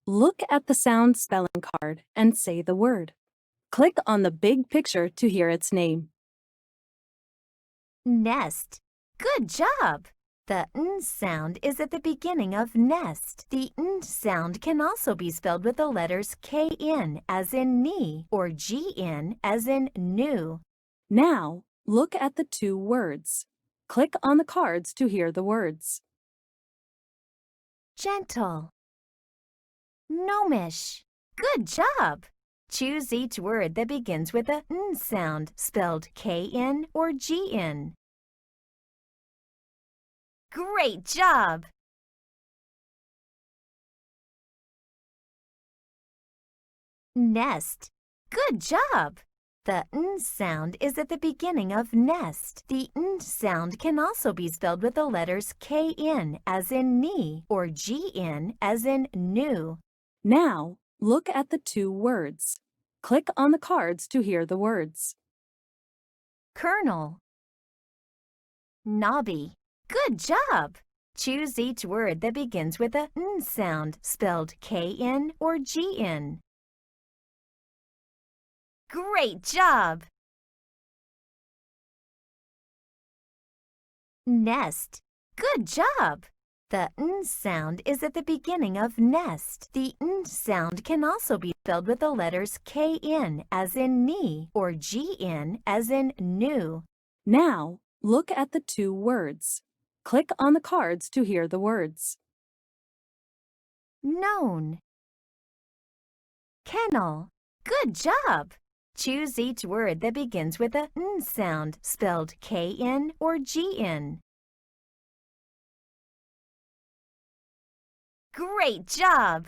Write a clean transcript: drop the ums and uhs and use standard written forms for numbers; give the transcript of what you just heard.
Look at the sound spelling card and say the word. Click on the big picture to hear its name. Nest. Good job! The n sound is at the beginning of nest. The n sound can also be spelled with the letters kn as in knee or gn as in new. Now, look at the two words. Click on the cards to hear the words. Gentle. Gnomish. Good job! Choose each word that begins with a n sound, spelled kn or gn. Great job! Nest. Good job! The n sound is at the beginning of nest. The n sound can also be spelled with the letters kn as in knee or gn as in new. Now, look at the two words. Click on the cards to hear the words. Kernel. Knobby. Good job! Choose each word that begins with a n sound, spelled kn or gn. Great job! Nest. Good job! The n sound is at the beginning of nest. The n sound can also be spelled with the letters kn as in knee or gn as in new. Now, look at the two words. Click on the cards to hear the words. Known. Kennel. Good job! Choose each word that begins with a n sound, spelled kn or gn. Great job!